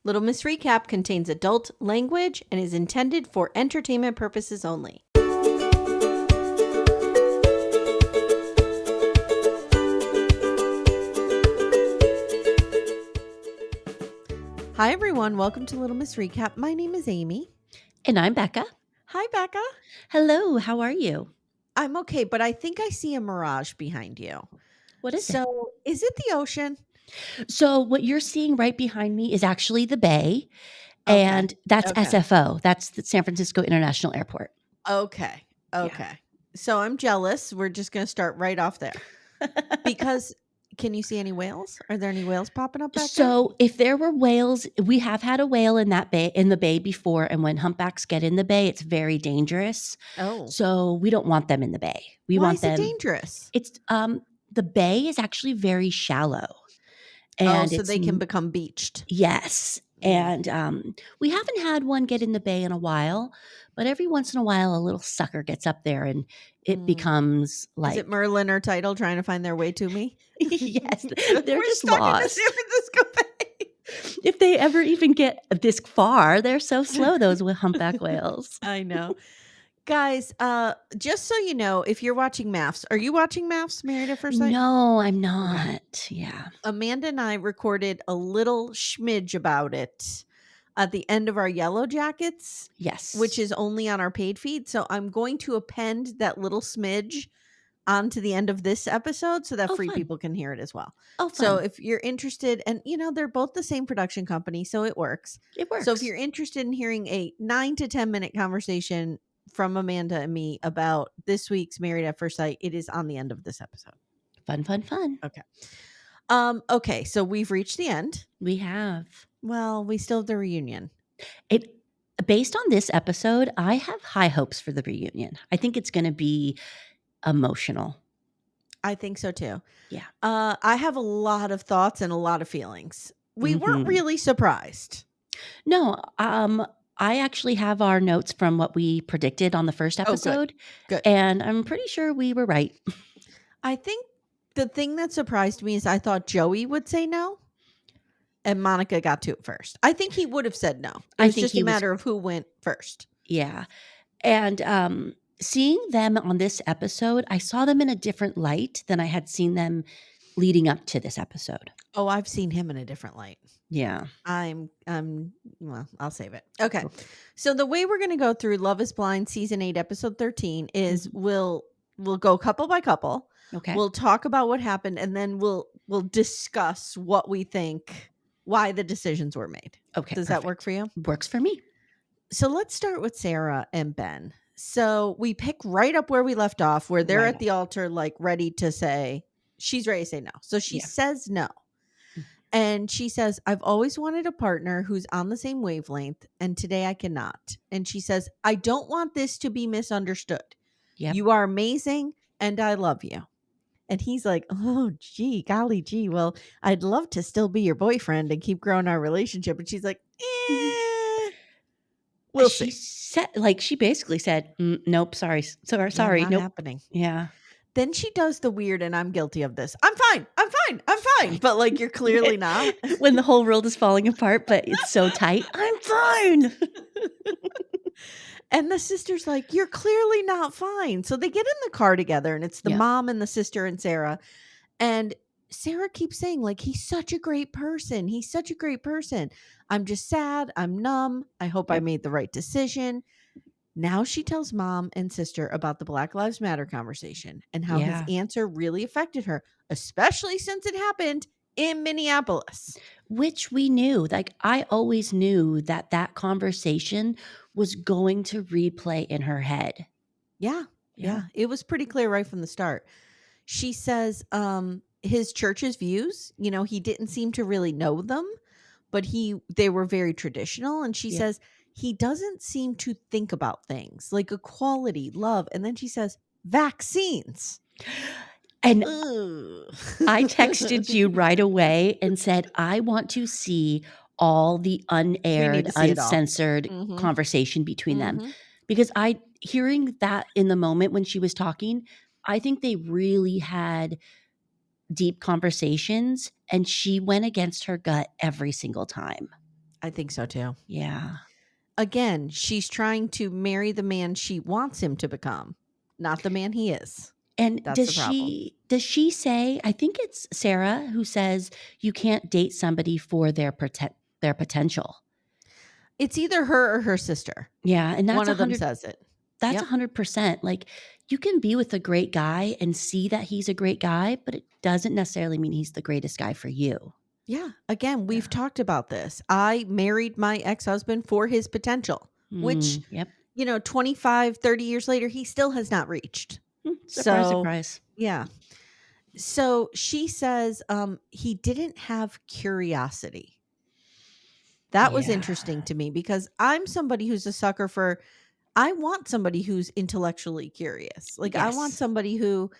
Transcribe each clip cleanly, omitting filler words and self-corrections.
Little Miss Recap contains adult language and is intended for entertainment purposes only. Hi, everyone. Welcome to Little Miss Recap. My name is Amy. And I'm Becca. Hi, Becca. Hello, how are you? I'm okay, but I think I see a mirage behind you. What is it? So, is it the ocean? So what you're seeing right behind me is actually the bay, Okay. and that's Okay. SFO. That's the San Francisco International Airport. Okay. So, I'm jealous. We're just going to start right off there. Because, can you see any whales? Are there any whales popping up back there? So if there were whales, we have had a whale in the bay before, and when humpbacks get in the bay, it's very dangerous. Oh. So we don't want them in the bay. We Why want is it them. dangerous? It's the bay is actually very shallow, Oh, and so it's they can become beached. yes. And we haven't had one get in the bay in a while, but every once in a while, a little sucker gets up there and it becomes Is like, it Merlin or Tidal trying to find their way to me? yes, they're We're just stuck in the lost. San Francisco Bay. If they ever even get this far, they're so slow, those humpback whales. I know. Guys, just so you know, if you're watching MAFS, are you watching MAFS, Married at First Sight? No, I'm not. Yeah. Amanda and I recorded a little schmidge about it at the end of our Yellow Jackets, Yes. which is only on our paid feed. So I'm going to append that little smidge onto the end of this episode so that Oh, free fun. people can hear it as well. Oh, So fun. if you're interested, and they're both the same production company, so it works. It works. So if you're interested in hearing a 9 to 10 minute conversation from Amanda and me about this week's Married at First Sight, it is on the end of this episode. Fun, fun, fun. Okay, so we've reached the end. We have. Well, we still have the reunion. Based on this episode, I have high hopes for the reunion. I think it's going to be emotional. I think so too. Yeah. I have a lot of thoughts and a lot of feelings. We weren't really surprised. No, I actually have our notes from what we predicted on the first episode. Good. And I'm pretty sure we were right. I think the thing that surprised me is I thought Joey would say no, and Monica got to it first. I think he would have said no. It was just a matter of who went first. Yeah. And seeing them on this episode, I saw them in a different light than I had seen them leading up to this episode. Oh, I've seen him in a different light. Yeah. Well, I'll save it. Okay. So the way we're going to go through Love is Blind season 8 episode 13 is we'll go couple by couple. Okay. We'll talk about what happened, and then we'll discuss what we think, why the decisions were made. Okay. Does that work for you? Works for me. So let's start with Sarah and Ben. So we pick right up where we left off, where they're at the altar, like ready to say, she's ready to say no. So she says no. And she says, I've always wanted a partner who's on the same wavelength, and today I cannot. And she says, I don't want this to be misunderstood. Yep. You are amazing, and I love you. And he's like, oh, golly gee, well, I'd love to still be your boyfriend and keep growing our relationship. And she's like, we'll see. She basically said, nope, sorry, not nope. happening. Yeah. Then she does the weird, and I'm guilty of this. I'm fine. But like, you're clearly not. When the whole world is falling apart, but it's so tight. I'm fine. And the sister's like, you're clearly not fine. So they get in the car together, and it's the mom and the sister and Sarah. And Sarah keeps saying, like, he's such a great person. He's such a great person. I'm just sad. I'm numb. I hope I made the right decision. Now she tells mom and sister about the Black Lives Matter conversation and how his answer really affected her, especially since it happened in Minneapolis. Which we knew. Like, I always knew that conversation was going to replay in her head. Yeah. It was pretty clear right from the start. She says his church's views, he didn't seem to really know them, but they were very traditional. And she says, he doesn't seem to think about things like equality, love. And then she says, vaccines. And I texted you right away and said, I want to see all the unaired, uncensored conversation between them. Because hearing that in the moment when she was talking, I think they really had deep conversations, and she went against her gut every single time. I think so too. Yeah. Again, she's trying to marry the man she wants him to become, not the man he is. And That's the problem. does she say, I think it's Sarah who says you can't date somebody for their potential. It's either her or her sister. Yeah, and One of them says it. that's Yep. 100%. Like, you can be with a great guy and see that he's a great guy, but it doesn't necessarily mean he's the greatest guy for you. Yeah. Again, Yeah. we've talked about this. I married my ex-husband for his potential, which, Yep. 25, 30 years later, he still has not reached. Surprise, So, surprise. yeah. So she says he didn't have curiosity. That was Yeah. interesting to me because I'm somebody who's a sucker for, I want somebody who's intellectually curious. Like, I want Yes. somebody who,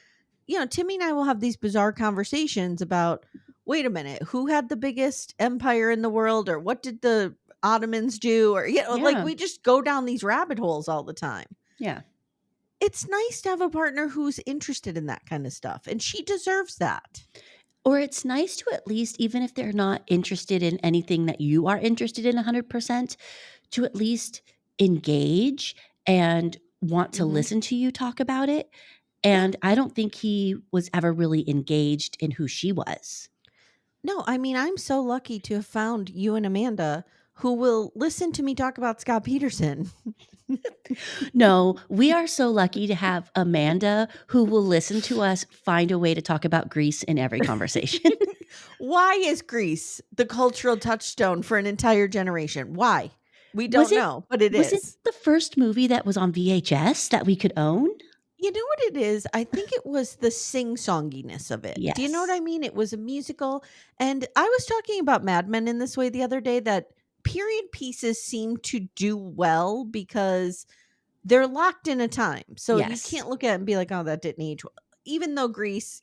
Timmy and I will have these bizarre conversations about, wait a minute, who had the biggest empire in the world, or what did the Ottomans do? Or, like, Yeah. we just go down these rabbit holes all the time. Yeah. It's nice to have a partner who's interested in that kind of stuff, and she deserves that. Or it's nice to at least, even if they're not interested in anything that you are interested in 100%, to at least engage and want to Mhm. listen to you talk about it. Yeah. And I don't think he was ever really engaged in who she was. No, I mean, I'm so lucky to have found you and Amanda who will listen to me talk about Scott Peterson. No, we are so lucky to have Amanda who will listen to us find a way to talk about Greece in every conversation. Why is Greece the cultural touchstone for an entire generation? Why? We Was don't it know, but it was it is. the first movie that was on VHS that we could own? You know what it is? I think it was the sing-songiness of it. Do you know what I Yes. mean? It was a musical, and I was talking about Mad Men in this way the other day, that period pieces seem to do well because they're locked in a time. So you Yes. can't look at it and be like, "Oh, that didn't age well." Even though Greece,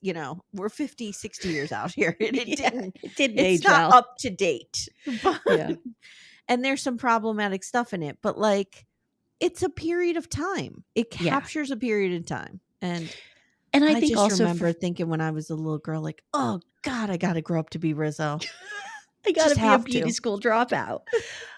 we're 50, 60 years out here. It Yeah, didn't it didn't it's age not well. up to date. But Yeah. and there's some problematic stuff in it, but, like, it's a period of time. It Yeah. captures a period of time, and And I I think just also remember thinking when I was a little girl, like, "Oh god, I gotta grow up to be Rizzo. I gotta Just be a have beauty to." school dropout.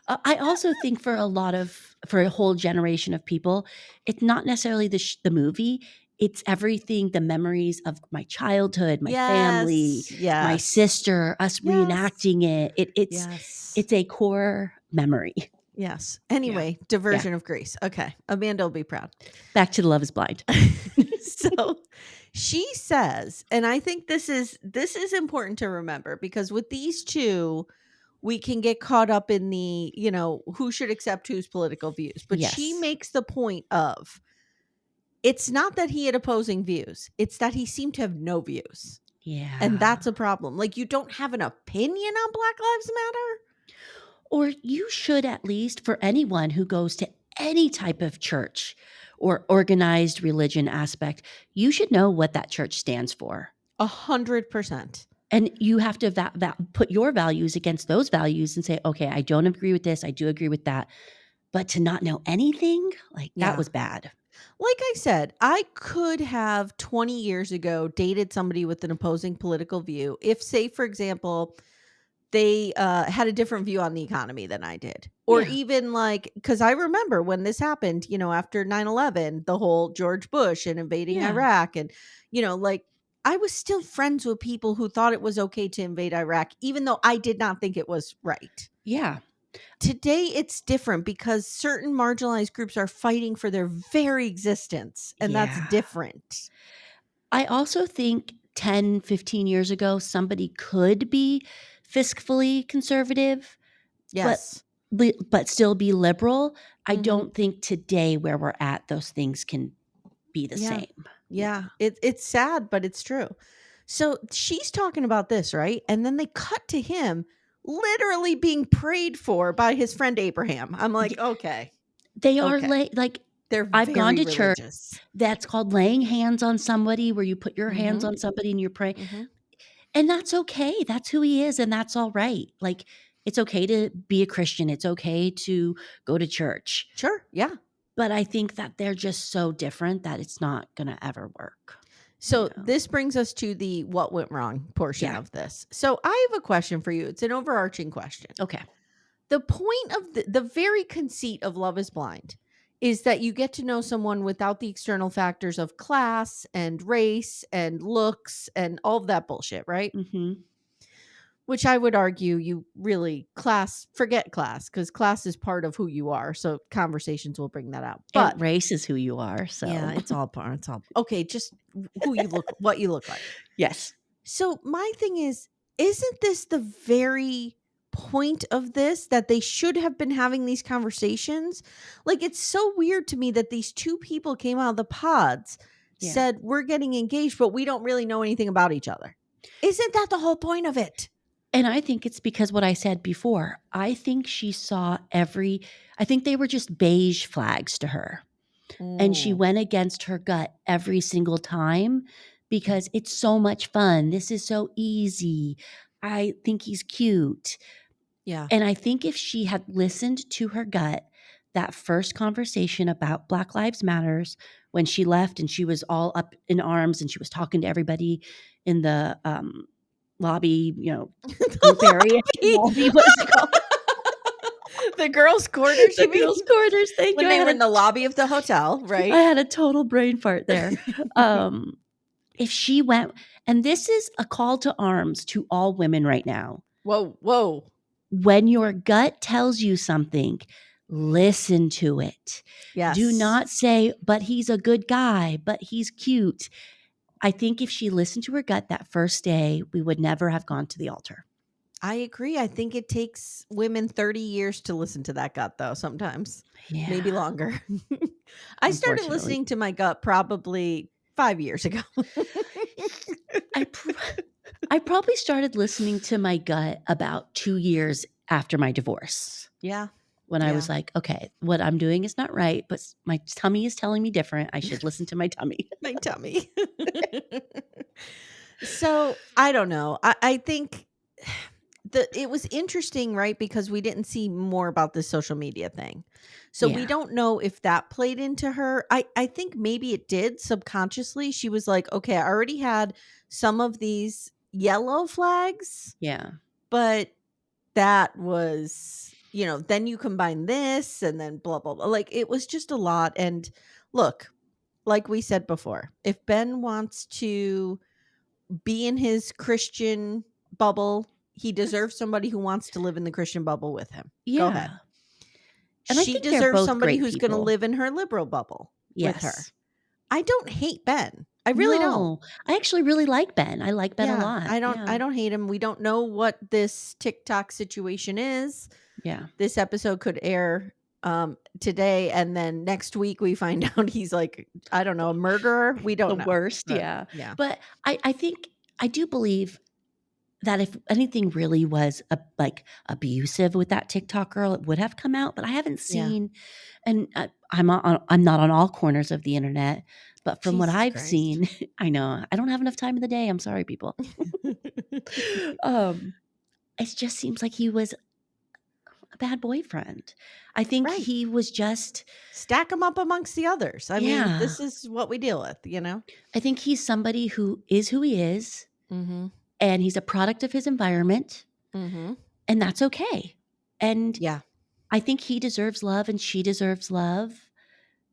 I also think for a whole generation of people, it's not necessarily the movie, it's everything, the memories of my childhood, my family, Yes, my yes, sister, us yes, reenacting it. yes, It's a core memory. yes. Yeah. Anyway, Yeah. diversion of Greece. Okay, Amanda will be proud. Back to the Love is Blind. So, she says, and I think this is important to remember, because with these two, we can get caught up in the, who should accept whose political views. But she Yes. makes the point of, it's not that he had opposing views, it's that he seemed to have no views. And Yeah. that's a problem. Like, you don't have an opinion on Black Lives Matter? Or you should, at least for anyone who goes to any type of church or organized religion aspect, you should know what that church stands for. 100%. And you have to put your values against those values and say, okay, I don't agree with this. I do agree with that. But to not know anything, like, that Yeah. was bad. Like I said, I could have 20 years ago dated somebody with an opposing political view if, say, for example, they had a different view on the economy than I did. Or Yeah. even, like, because I remember when this happened, after 9/11, the whole George Bush and invading Yeah. Iraq. And, like, I was still friends with people who thought it was okay to invade Iraq, even though I did not think it was right. Yeah. Today, it's different because certain marginalized groups are fighting for their very existence, and that's Yeah. different. I also think 10, 15 years ago, somebody could be fiscally conservative, but Yes. but still be liberal. I Mhm. don't think today, where we're at, those things can be the Yeah. same. Yeah. It's sad, but it's true. So she's talking about this, right? And then they cut to him literally being prayed for by his friend Abraham. I'm like, Y okay, They are okay. like, They're I've gone very to church religious. that's called laying hands on somebody, where you put your hands Mhm. on somebody and you're praying, Mhm. and that's okay. That's who he is, and that's alright. Like, it's okay to be a Christian. It's okay to go to church. Sure. Yeah. But I think that they're just so different that it's not gonna ever work, you So know? this brings us to the what went wrong portion Yeah. of this. So I have a question for you. It's an overarching question. Okay. the point of the very conceit of Love is Blind is that you get to know someone without the external factors of class and race and looks and all of that bullshit, right? Mhm. Which I would argue you really forget class, because class is part of who you are. So conversations will bring that out. And But race is who you are, yeah, so it's all part. It's all okay. Just who you look, what you look like. yes. So my thing is, isn't this the very point of this, that they should have been having these conversations? Like, it's so weird to me that these two people came out of the pods, Yeah. said we're getting engaged, but we don't really know anything about each other. Isn't that the whole point of it? And I think it's because what I said before. I think she saw I think they were just beige flags to her. And she Mm, went against her gut every single time because it's so much fun. This is so easy. I think he's cute. yeah. And I think if she had listened to her gut, that first conversation about Black Lives Matters, when she left and she was all up in arms and she was talking to everybody in the lobby, group area. Lobby. Lobby, what is it called? The girls' quarters, The you mean? girls' quarters. Thank When you. I they were had in the lobby of the hotel, I right? had a total brain fart there. If she went, and this is a call to arms to all women right now. Whoa. When your gut tells you something, listen to it. Do Yes. not say, but he's a good guy, but he's cute. I think if she listened to her gut that first day, we would never have gone to the altar. I agree. I think it takes women 30 years to listen to that gut, though, sometimes. Yeah, Maybe longer. I started unfortunately. listening to my gut probably 5 years ago. I, pr- I probably started listening to my gut about 2 years after my divorce. Yeah. When I Yeah. was like, okay, what I'm doing is not right, but my tummy is telling me different. I should listen to my tummy. My tummy. So I don't know. I think it was interesting, right? Because we didn't see more about this social media thing. So we Yeah. don't know if that played into her. I think maybe it did subconsciously. She was like, okay, I already had some of these yellow flags, Yeah. but that was, then you combine this and then blah, blah, blah. Like, it was just a lot. And look, like we said before, if Ben wants to be in his Christian bubble, he deserves somebody who wants to live in the Christian bubble with him. Go ahead. Yeah. And I She think they're deserves both somebody great who's going to people. live in her liberal bubble with her. Yes. I don't hate Ben. I really don't. No, I actually really like Ben. I like Ben a Yeah, lot. I don't Yeah. I don't hate him. We don't know what this TikTok situation is. Yeah. This episode could air today, and then next week we find out he's like, I don't know, a murderer. We The don't know. worst. But Yeah. yeah. But I think I do believe that if anything really was like abusive with that TikTok girl, it would have come out. But I haven't Yeah. seen, and I'm not on all corners of the internet, but from what Jesus I've Christ. seen, I know I don't have enough time in the day. I'm sorry, people. um, it just seems like he was a bad boyfriend. I think Right. he was just, Stack them up amongst the others. I mean, yeah. this is what we deal with. I think he's somebody who he is, Mhm. and he's a product of his environment, Mhm. and that's okay. And Yeah. I think he deserves love and she deserves love.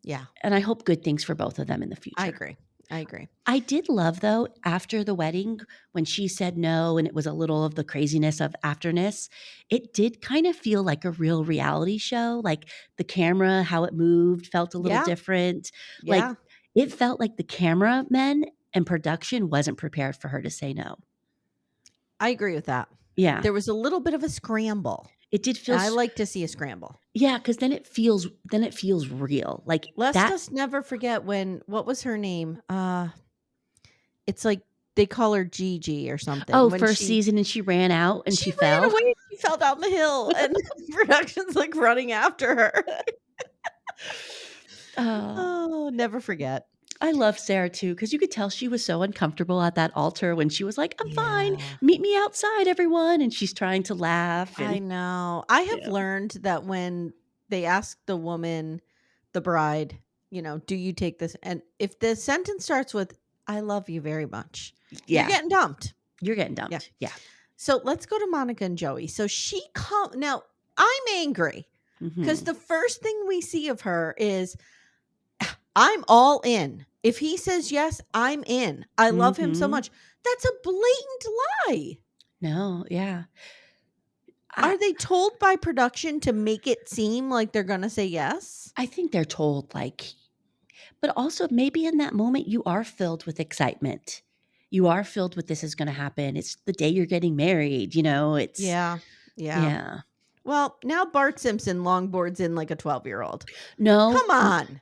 Yeah. And I hope good things for both of them in the I future. agree. I agree. I did love, though, after the wedding, when she said no and it was a little of the craziness of afterness, it did kind of feel like a real reality show. Like the camera, how it moved felt a little Yeah. different. Like Yeah. it felt like the cameramen and production wasn't prepared for her to say no. I agree with that. Yeah. There was a little bit of a scramble. It did feel I like to see a scramble. yeah, because then it feels real. Like Let's that. just never forget what was her name? It's like they call her Gigi or something. Oh, When first season and she ran out and she she ran fell. away, she fell down the hill, and production's like running after her. Oh, Oh, never forget. I love Sarah too, because you could tell she was so uncomfortable at that altar when she was like, "I'm fine. Yeah. Meet me outside, everyone." And she's trying to laugh I and know. I have yeah. learned that when they ask the woman, the bride, do you take this? And if the sentence starts with, I love you very much, you're Yeah, getting dumped. you're getting Yeah. dumped. Yeah. So let's go to Monica and Joey. So now I'm angry because the first thing we see of her is, I'm all in. If he says yes, I'm in. I love him so much. That's a blatant lie. No, yeah. Are they told by production to make it seem like they're going to say yes? I think they're told, like, but also maybe in that moment you are filled with excitement. You are filled with this is going to happen. It's the day you're getting married, it's Yeah. Well, now Bart Simpson longboards in like a 12-year-old. No. Come on.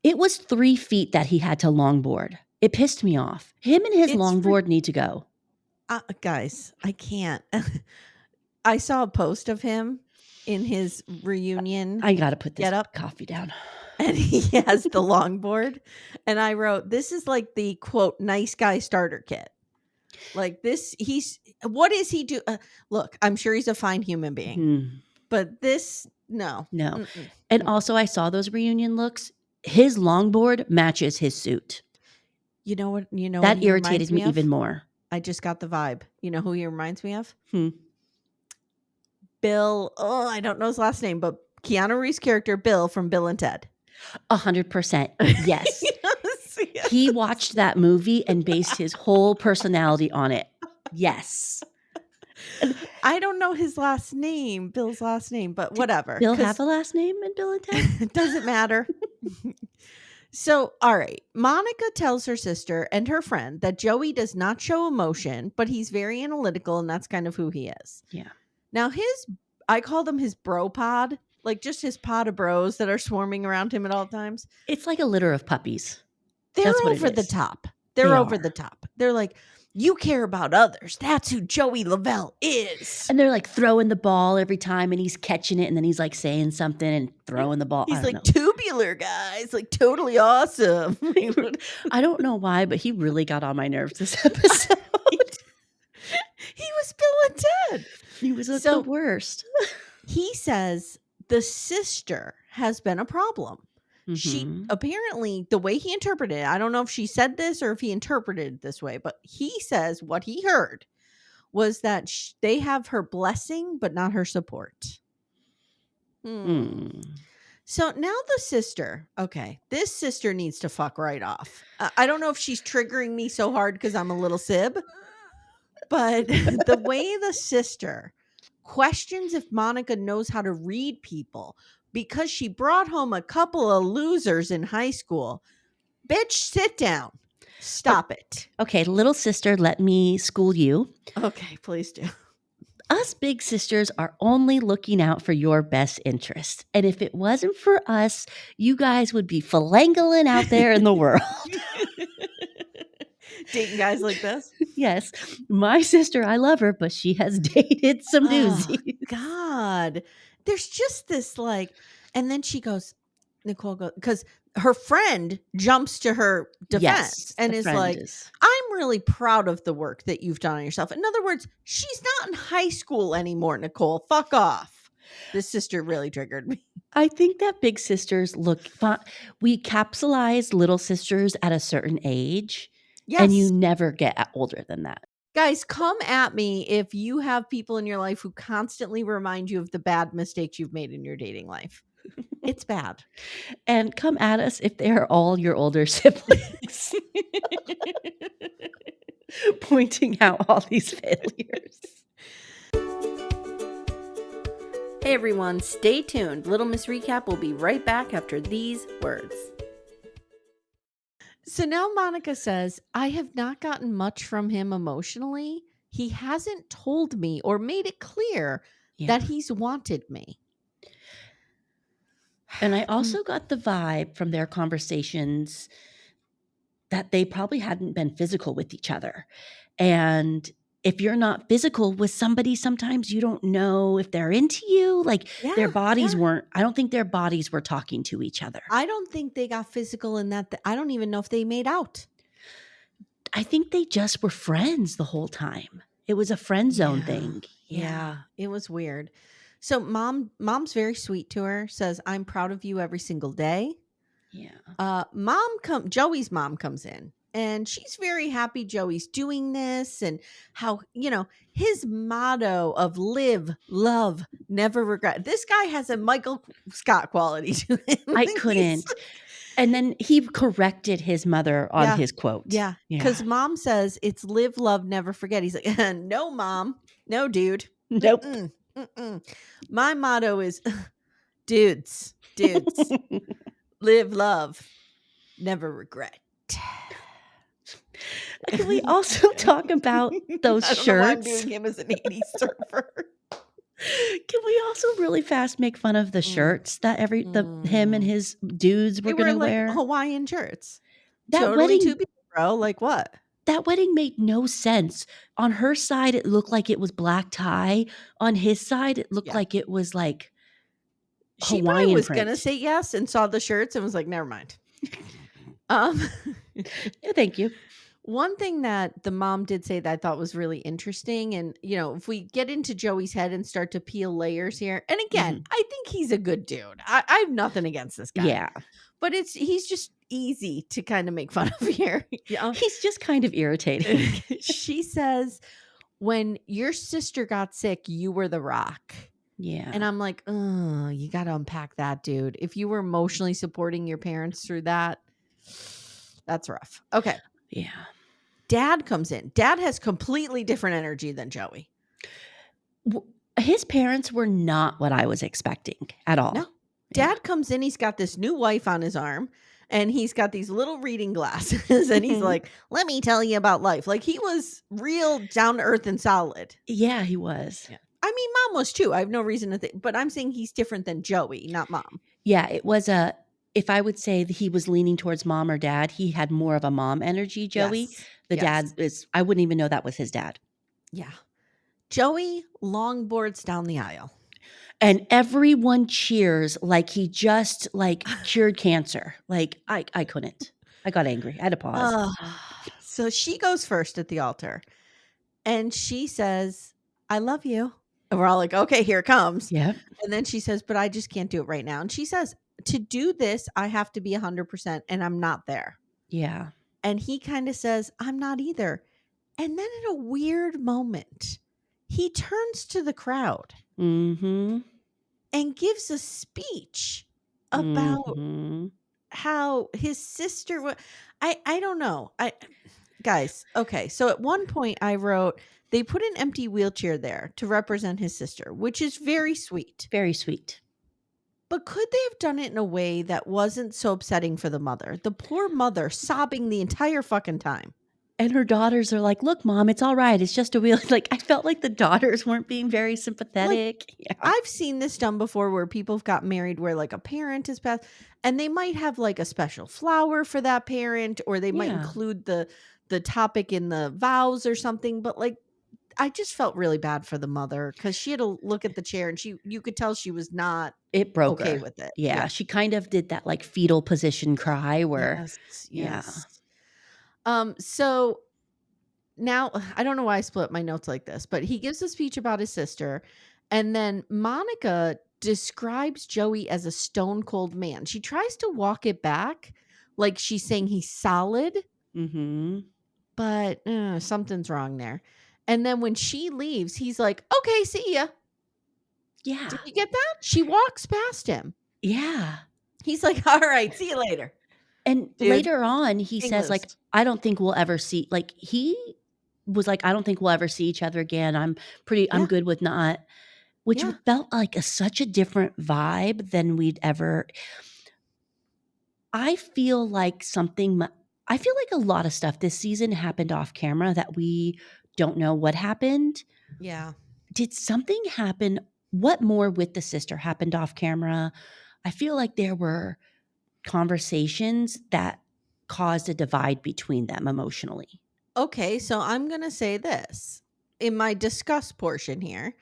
It was 3 feet that he had to longboard. It pissed me off. Him and his longboard need to go. Guys, I can't. I saw a post of him in his reunion. I got to put this coffee down. And he has the longboard. And I wrote, this is like the quote, nice guy starter kit. Like this, what is he do? Look, I'm sure he's a fine human being, but this, no. And also I saw those reunion looks. His longboard matches his suit. You know what? That irritated me even more. I just got the vibe. You know who he reminds me of? Bill. Oh, I don't know his last name, but Keanu Reeves' character, Bill from Bill and Ted. 100%. Yes. Yes. He watched that movie and based his whole personality on it. Yes. I don't know his last name, Bill's last name, but whatever. Bill have a last name in Bill and Ted? It doesn't matter. So, all right. Monica tells her sister and her friend that Joey does not show emotion, but he's very analytical, and that's kind of who he is. Yeah. Now, I call them his bro pod, like just his pod of bros that are swarming around him at all times. It's like a litter of puppies. They're over the top. They're over the top. They're like, you care about others. That's who Joey Lavelle is. And they're like throwing the ball every time and he's catching it and then he's like saying something and throwing the ball. He's like tubular, guys. Like totally awesome. I don't know why, but he really got on my nerves this episode. He was Bill and Ted. He was the worst. He says the sister has been a problem. She apparently, the way he interpreted it, I don't know if she said this or if he interpreted it this way, but he says what he heard was that they have her blessing, but not her support. So now the sister, this sister needs to fuck right off. I don't know if she's triggering me so hard because I'm a little sib, but the way the sister questions if Monica knows how to read people because she brought home a couple of losers in high school. Bitch, sit down. Stop it. Okay, little sister, let me school you. Okay, please do. Us big sisters are only looking out for your best interest. And if it wasn't for us, you guys would be philangling out there in the world. Dating guys like this? Yes. My sister, I love her, but she has dated some doozies. God. There's just this and then she goes, Nicole goes, because her friend jumps to her defense and is like, I'm really proud of the work that you've done on yourself. In other words, she's not in high school anymore, Nicole. Fuck off. This sister really triggered me. I think that big sisters we capsulize little sisters at a certain age. Yes. And you never get older than that. Guys, come at me if you have people in your life who constantly remind you of the bad mistakes you've made in your dating life. It's bad. And come at us if they are all your older siblings. Pointing out all these failures. Hey everyone, stay tuned. Little Miss Recap will be right back after these words. So now Monica says, I have not gotten much from him emotionally. He hasn't told me or made it clear that he's wanted me. And I also got the vibe from their conversations that they probably hadn't been physical with each other. And if you're not physical with somebody, sometimes you don't know if they're into you. Like their bodies weren't, I don't think their bodies were talking to each other. I don't think they got physical in that. I don't even know if they made out. I think they just were friends the whole time. It was a friend zone thing. Yeah, it was weird. So mom's very sweet to her, says, I'm proud of you every single day. Yeah. Joey's mom comes in And she's very happy Joey's doing this, and how, his motto of live, love, never regret. This guy has a Michael Scott quality to him. I He's couldn't. And then he corrected his mother on Yeah. his quote. Yeah. Yeah. Because mom says it's live, love, never forget. He's like, no, mom. No, dude. Nope. Mm-mm. My motto is dudes, live, love, never regret. Can we also talk about those I don't know why I'm shirts? doing him as an 80s surfer. Can we also really fast make fun of the shirts that him and his dudes were They were gonna like wear? Hawaiian shirts. That Totally wedding 2 bro. Like what? that wedding made no sense. On her side, it looked like it was black tie. On his side, it looked Yeah. like it was like She probably Hawaiian was gonna print. say yes and saw the shirts and was like, never mind. Yeah, thank you. One thing that the mom did say that I thought was really interesting, and if we get into Joey's head and start to peel layers here, and again, I think he's a good dude. I have nothing against this guy. Yeah. But he's just easy to kind of make fun of here. Yeah. He's just kind of irritating. She says, when your sister got sick, you were the rock. Yeah. And I'm like, oh, you got to unpack that, dude. If you were emotionally supporting your parents through that, that's rough. Okay. Yeah. Dad comes in. Dad has completely different energy than Joey. His parents were not what I was expecting at all. No. Dad comes in. He's got this new wife on his arm, and he's got these little reading glasses, and he's like, let me tell you about life. Like, he was real down to earth and solid. Yeah, he was. Yeah. I mean, mom was too. I have no reason to think, but I'm saying he's different than Joey, not mom. Yeah, it was if I would say that he was leaning towards mom or dad, he had more of a mom energy, Joey. Yes. The dad I wouldn't even know that was his dad. Yeah. Joey longboards down the aisle. And everyone cheers like he just cured cancer. Like I couldn't. I got angry. I had to pause. So she goes first at the altar, and she says, I love you. And we're all like, okay, here it comes. Yeah. And then she says, but I just can't do it right now. And she says, to do this, I have to be 100%, and I'm not there. Yeah. And he kind of says, I'm not either. And then in a weird moment, he turns to the crowd and gives a speech about how his sister I don't know. Guys, okay. So at one point I wrote, they put an empty wheelchair there to represent his sister, which is very sweet. Very sweet. But could they have done it in a way that wasn't so upsetting for the mother? The poor mother sobbing the entire fucking time. And her daughters are like, look, mom, it's all right. It's just a wheel. Like, I felt like the daughters weren't being very sympathetic. Like, I've seen this done before where people have got married where like a parent is passed, and they might have like a special flower for that parent, or they might include the topic in the vows or something. But like, I just felt really bad for the mother because she had to look at the chair, and you could tell she was not it broke okay her. with it. Yeah, she kind of did that like fetal position cry where yes. So now I don't know why I split my notes like this, but he gives a speech about his sister, and then Monica describes Joey as a stone cold man. She tries to walk it back like she's saying he's solid, but something's wrong there. And then when she leaves, he's like, okay, see ya. Yeah. Did you get that? She walks past him. Yeah. He's like, all right, see you later. And later on, he says, like, I don't think we'll ever see, like, he was like, I don't think we'll ever see each other again. I'm good with not, which felt like such a different vibe than we'd ever. I feel like a lot of stuff this season happened off camera that we don't know what happened. Yeah. Did something happen? What more with the sister happened off camera? I feel like there were conversations that caused a divide between them emotionally. Okay, so I'm going to say this. In my discuss portion here,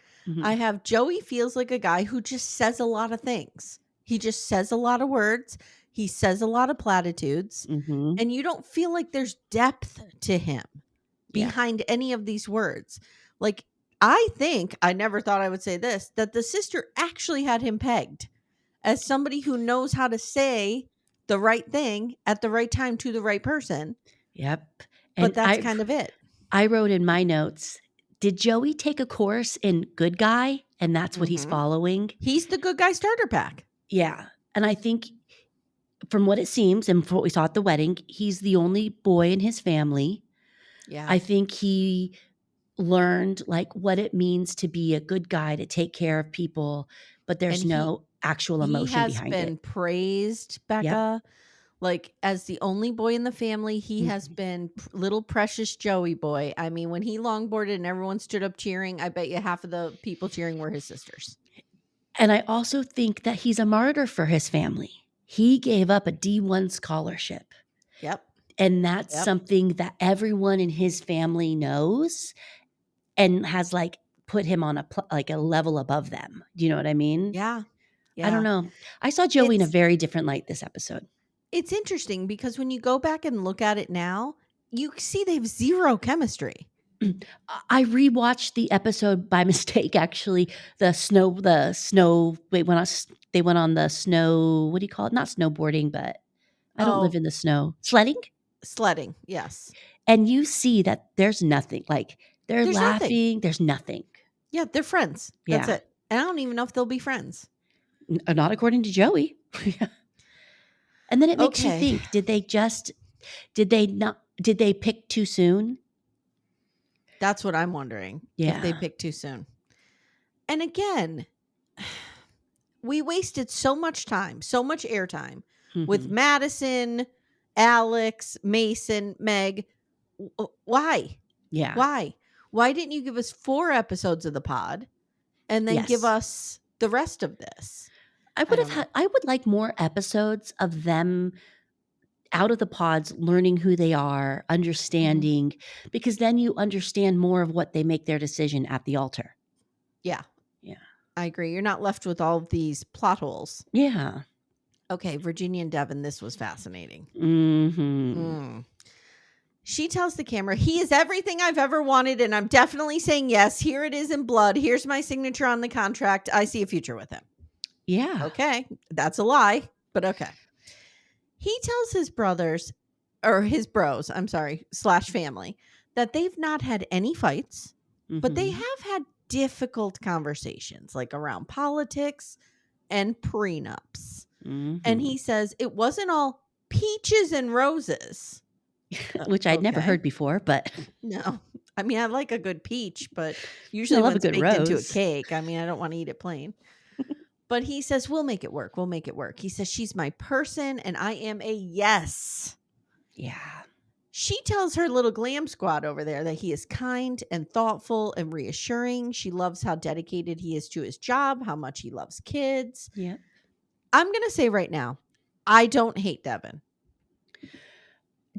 I have Joey feels like a guy who just says a lot of things. He just says a lot of words. He says a lot of platitudes. And you don't feel like there's depth to him behind any of these words. Like, I never thought I would say this, that the sister actually had him pegged as somebody who knows how to say the right thing at the right time to the right person. Yep. But And that's kind of it. I wrote in my notes, did Joey take a course in good guy and that's what he's following? He's the good guy starter pack. Yeah. And I think from what it seems and from what we saw at the wedding, he's the only boy in his family. Yeah. I think he learned like what it means to be a good guy, to take care of people, but there's no actual emotion behind it. He has been praised, Becca. Yep. Like, as the only boy in the family, he has been little precious Joey boy. I mean, when he longboarded and everyone stood up cheering, I bet you half of the people cheering were his sisters. And I also think that he's a martyr for his family. He gave up a D1 scholarship. Yep. And that's something that everyone in his family knows and has like put him on a level above them. Do you know what I mean? Yeah. I don't know. I saw Joey in a very different light this episode. It's interesting because when you go back and look at it now, you see they have zero chemistry. I rewatched the episode by mistake, actually. They went on the snow, what do you call it? Not snowboarding, but I don't live in the snow. Sledding, yes. And you see that there's nothing. Like, they're laughing. Nothing. There's nothing. Yeah, they're friends. That's it. And I don't even know if they'll be friends. Not according to Joey. And then it makes you think, did they pick too soon? That's what I'm wondering. Yeah. If they picked too soon. And again, we wasted so much time, so much airtime with Madison, Alex, Mason, Meg. Why? Yeah. Why? Why didn't you give us 4 episodes of the pod and then give us the rest of this? I would like more episodes of them out of the pods, learning who they are, understanding, because then you understand more of what they make their decision at the altar. Yeah. Yeah. I agree. You're not left with all of these plot holes. Yeah. Okay, Virginia and Devin, this was fascinating. She tells the camera, he is everything I've ever wanted, and I'm definitely saying yes. Here it is in blood. Here's my signature on the contract. I see a future with him. Yeah. Okay. That's a lie, but okay. He tells his brothers, or his bros, / family, that they've not had any fights, but they have had difficult conversations, like around politics and prenups. And he says it wasn't all peaches and roses. Which I'd never heard before, but no. I mean, I like a good peach, but usually when it's baked into a cake, I mean, I don't want to eat it plain. But he says, we'll make it work. We'll make it work. He says, she's my person and I am a yes. Yeah. She tells her little glam squad over there that he is kind and thoughtful and reassuring. She loves how dedicated he is to his job, how much he loves kids. Yeah. I'm going to say right now, I don't hate Devin.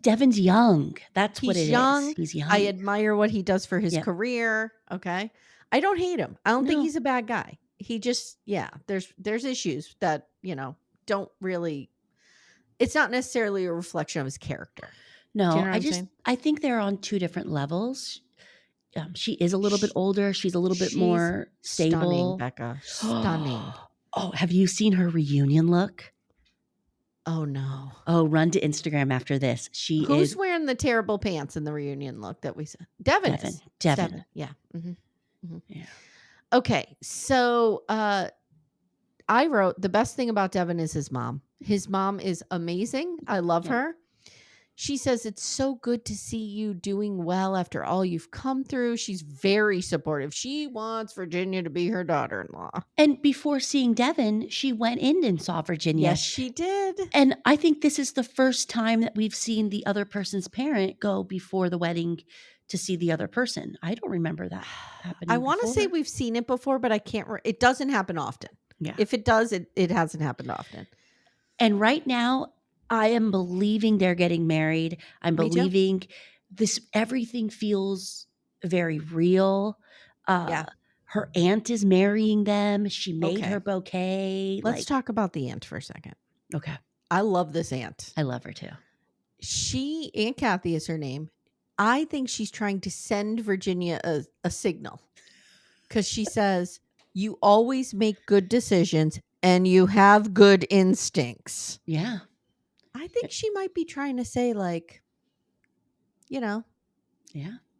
Devin's young. That's what it is. He's young. I admire what he does for his career. Okay. I don't hate him. I don't think he's a bad guy. He just, there's issues that, don't really, it's not necessarily a reflection of his character. No, you know I think they're on 2 different levels. She is a little bit older. She's a little bit more stable. Stunning, Becca. Stunning. Oh, have you seen her reunion look? Oh, no. Oh, run to Instagram after this. Who's wearing the terrible pants in the reunion look that we saw? Devin. Yeah. Yeah. Okay. So I wrote, the best thing about Devin is his mom. His mom is amazing. I love her. She says, it's so good to see you doing well after all you've come through. She's very supportive. She wants Virginia to be her daughter-in-law. And before seeing Devin, she went in and saw Virginia. Yes, she did. And I think this is the first time that we've seen the other person's parent go before the wedding to see the other person. I don't remember that happening. I want to say we've seen it before, but I can't. It doesn't happen often. Yeah. If it does, it hasn't happened often. And right now, I am believing they're getting married. I'm believing this. Everything feels very real. Her aunt is marrying them. She made her bouquet. Let's talk about the aunt for a second. Okay. I love this aunt. I love her too. Aunt Kathy is her name. I think she's trying to send Virginia a signal because she says, you always make good decisions and you have good instincts. Yeah. I think she might be trying to say, like, Yeah.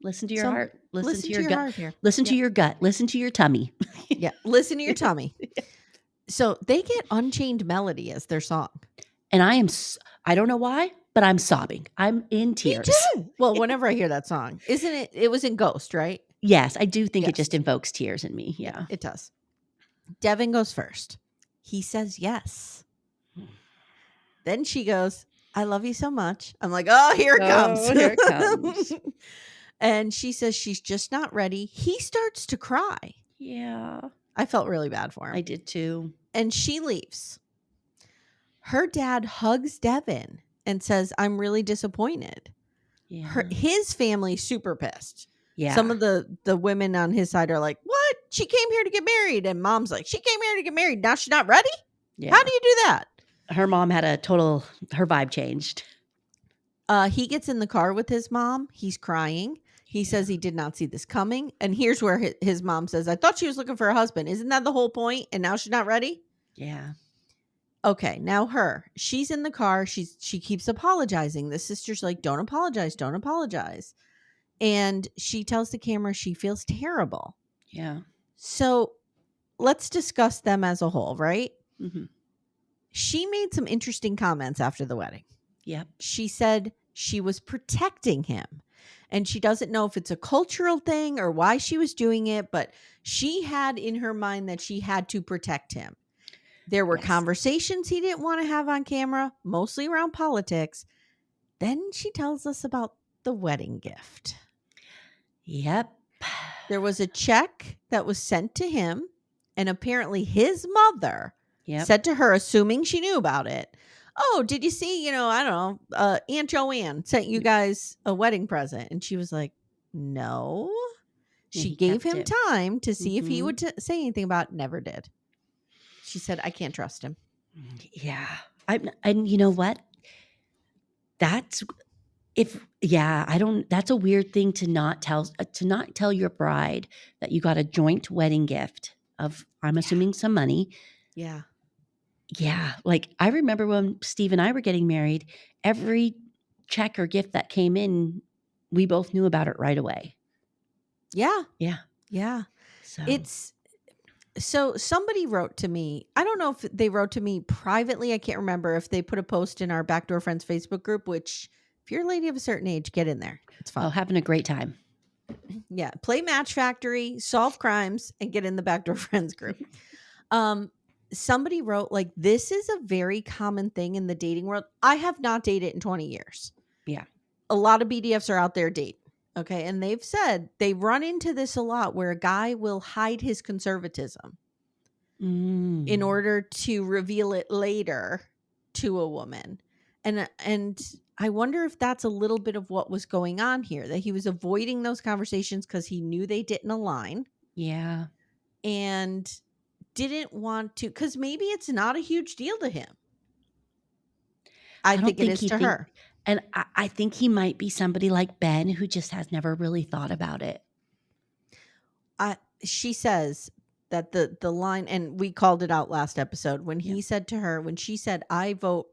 Listen to your heart. Listen to to your your gut. heart here. Listen to your gut. Listen to your tummy. Yeah. Listen to your tummy. So they get Unchained Melody as their song. And I don't know why, but I'm sobbing. I'm in tears. Me too. Well, whenever I hear that song, isn't it? It was in Ghost, right? Yes, I do think it just invokes tears in me. Yeah. It does. Devin goes first. He says yes. Then she goes, I love you so much. I'm like, oh, here it comes. Here it comes. And she says she's just not ready. He starts to cry. Yeah. I felt really bad for him. I did too. And she leaves. Her dad hugs Devin and says, I'm really disappointed. Yeah. His family's super pissed. Yeah. Some of the women on his side are like, what? She came here to get married. And mom's like, she came here to get married. Now she's not ready? Yeah. How do you do that? Her mom had her vibe changed. He gets in the car with his mom. He's crying. He says he did not see this coming. And here's where his mom says, I thought she was looking for a husband. Isn't that the whole point? And now she's not ready? Yeah. Okay, now she's in the car. She keeps apologizing. The sister's like, don't apologize. Don't apologize. And she tells the camera she feels terrible. Yeah. So let's discuss them as a whole, right? Mm-hmm. She made some interesting comments after the wedding. Yep. She said she was protecting him. And she doesn't know if it's a cultural thing or why she was doing it, but she had in her mind that she had to protect him. There were conversations he didn't want to have on camera, mostly around politics. Then she tells us about the wedding gift. Yep. There was a check that was sent to him, and apparently his mother said to her, assuming she knew about it, oh, did you see, I don't know, Aunt Joanne sent you guys a wedding present. And she was like, no. She gave him time to see if he would say anything about it. Never did. She said, I can't trust him. Yeah. And you know what? That's a weird thing to not tell your bride that you got a joint wedding gift of, I'm assuming, some money. Yeah. Yeah. Like I remember when Steve and I were getting married, every check or gift that came in, we both knew about it right away. Yeah. Yeah. Yeah. So somebody wrote to me. I don't know if they wrote to me privately. I can't remember if they put a post in our Backdoor Friends Facebook group, which if you're a lady of a certain age, get in there. It's fun. Oh, having a great time. Yeah. Play Match Factory, solve crimes, and get in the Backdoor Friends group. Somebody wrote, like, this is a very common thing in the dating world. I have not dated in 20 years. Yeah. A lot of BDFs are out there dating. Okay. And they've said they run into this a lot where a guy will hide his conservatism in order to reveal it later to a woman. And I wonder if that's a little bit of what was going on here, that he was avoiding those conversations because he knew they didn't align. Yeah. And didn't want to, because maybe it's not a huge deal to him. I think it is to her. And I think he might be somebody like Ben who just has never really thought about it. She says that the line, and we called it out last episode, when he said to her, when she said, I vote,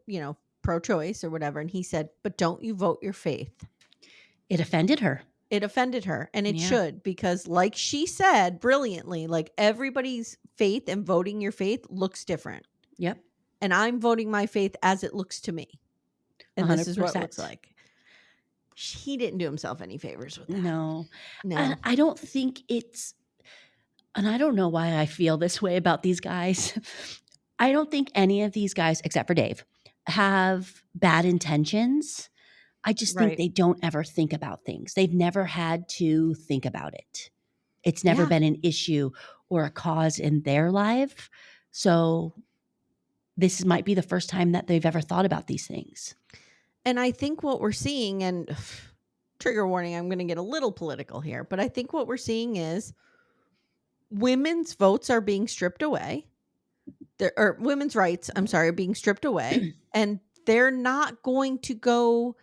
pro-choice or whatever, and he said, but don't you vote your faith? It offended her. And it should, because like she said brilliantly, like everybody's faith and voting your faith looks different. Yep. And I'm voting my faith as it looks to me. And 100%. This is what it looks like. He didn't do himself any favors with that. No. And I don't think and I don't know why I feel this way about these guys. I don't think any of these guys, except for Dave, have bad intentions. I just think they don't ever think about things. They've never had to think about it. It's never been an issue or a cause in their life. So this might be the first time that they've ever thought about these things. And I think what we're seeing, and trigger warning, I'm going to get a little political here, but I think what we're seeing is women's votes are being stripped away. Or women's rights, are being stripped away. And they're not going to go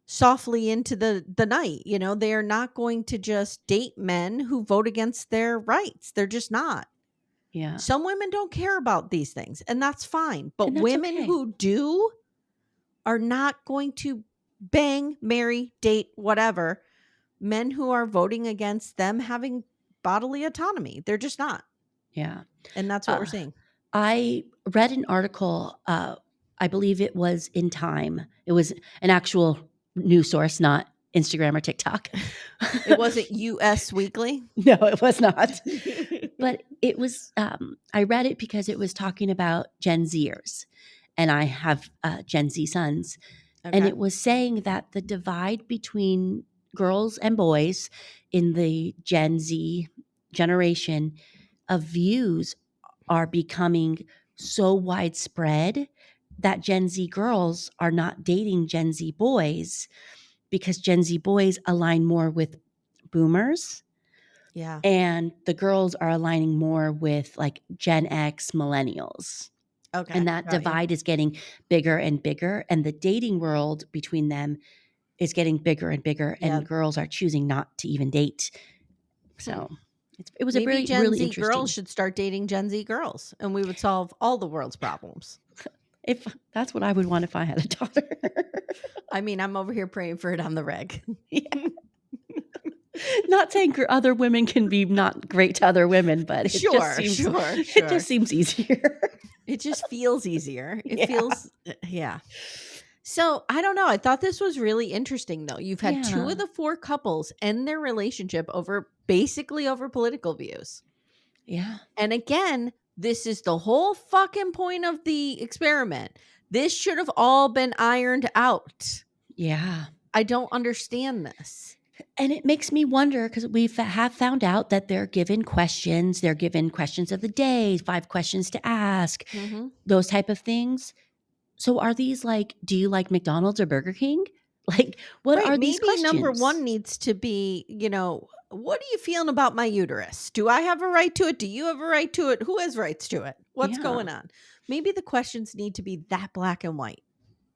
softly into the night. They are not going to just date men who vote against their rights. They're just not. Yeah. Some women don't care about these things, and that's fine. But women who do are not going to bang, marry, date, whatever, men who are voting against them having bodily autonomy. They're just not. Yeah. And that's what we're seeing. I read an article, I believe it was in Time. It was an actual news source, not Instagram or TikTok. It wasn't US Weekly? No, it was not. But it was, I read it because it was talking about Gen Zers, and I have Gen Z sons. Okay. And it was saying that the divide between girls and boys in the Gen Z generation of views are becoming so widespread that Gen Z girls are not dating Gen Z boys because Gen Z boys align more with boomers. Yeah. And the girls are aligning more with like Gen X millennials. Okay. And that divide is getting bigger and bigger. And the dating world between them is getting bigger and bigger. Yeah. And girls are choosing not to even date. So it was Maybe a really, Gen really Z interesting. girls should start dating Gen Z girls, and we would solve all the world's problems. If that's what I would want if I had a daughter. I mean, I'm over here praying for it on the reg. Yeah. Not saying other women can be not great to other women, but it just seems easier. It just feels easier. It feels, yeah. So I don't know. I thought this was really interesting, though. You've had 2 of the 4 couples end their relationship basically over political views. Yeah. And again, this is the whole fucking point of the experiment. This should have all been ironed out. Yeah. I don't understand this. And it makes me wonder because we have found out that they're given questions. They're given questions of the day, 5 questions to ask, those type of things. So are these like, do you like McDonald's or Burger King? Like, what are these questions? Maybe number 1 needs to be, what are you feeling about my uterus? Do I have a right to it? Do you have a right to it? Who has rights to it? What's going on? Maybe the questions need to be that black and white.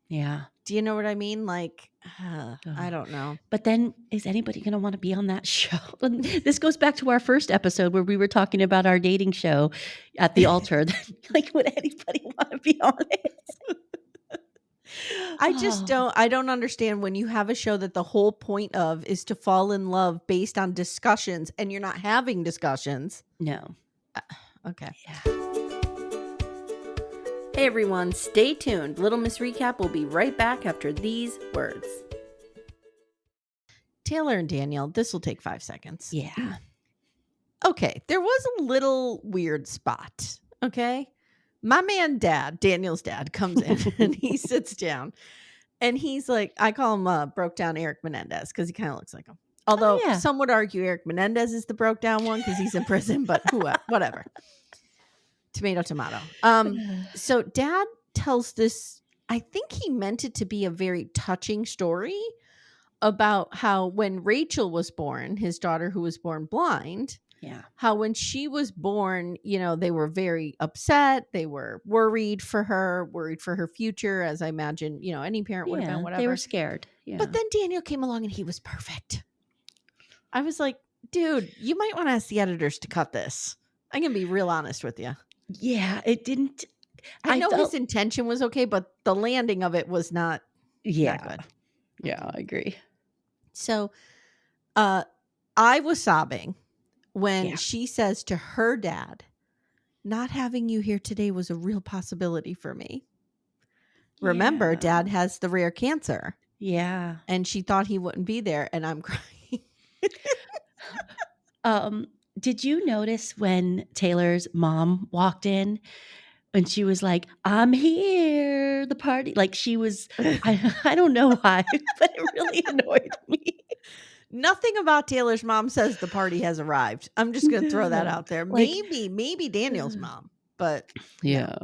Yeah. Do you know what I mean? Like, I don't know. But then is anybody going to want to be on that show? And this goes back to our first episode where we were talking about our dating show at the altar. Like, would anybody want to be on it? I don't understand when you have a show that the whole point of is to fall in love based on discussions and you're not having discussions. No. Okay. Yeah. Hey everyone, stay tuned. Little Miss Recap will be right back after these words. Taylor and Daniel, this will take 5 seconds. Yeah. Okay, there was a little weird spot. Okay. My man dad, Daniel's dad, comes in and he sits down and he's like, I call him broke down Eric Menendez because he kind of looks like him. Although some would argue Eric Menendez is the broke down one because he's in prison, but whatever. Tomato, tomato. So dad tells this, I think he meant it to be a very touching story about how when Rachel was born, his daughter who was born blind, how when she was born, they were very upset. They were worried for her future, as I imagine, any parent would have been, whatever. They were scared. Yeah. But then Daniel came along and he was perfect. I was like, dude, you might want to ask the editors to cut this. I'm going to be real honest with you. Yeah, it didn't. I know his intention was okay, but the landing of it was not good. Yeah, I agree. So I was sobbing when she says to her dad, not having you here today was a real possibility for me. Remember, dad has the rare cancer. Yeah. And she thought he wouldn't be there, and I'm crying. Did you notice when Taylor's mom walked in and she was like, I'm here, the party? Like she was, I don't know why, but it really annoyed me. Nothing about Taylor's mom says the party has arrived. I'm just going to throw that out there. Maybe Daniel's mom, but yeah.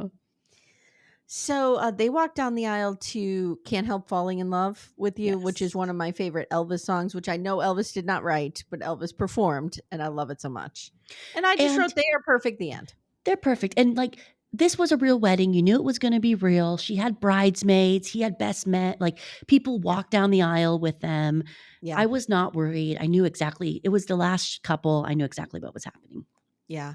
So they walked down the aisle to Can't Help Falling in Love with You, which is one of my favorite Elvis songs, which I know Elvis did not write, but Elvis performed, and I love it so much. And I just wrote, they are perfect, the end. They're perfect. And like, this was a real wedding. You knew it was going to be real. She had bridesmaids. He had best men. Like, people walked down the aisle with them. Yeah. I was not worried. I knew exactly. It was the last couple. I knew exactly what was happening. Yeah.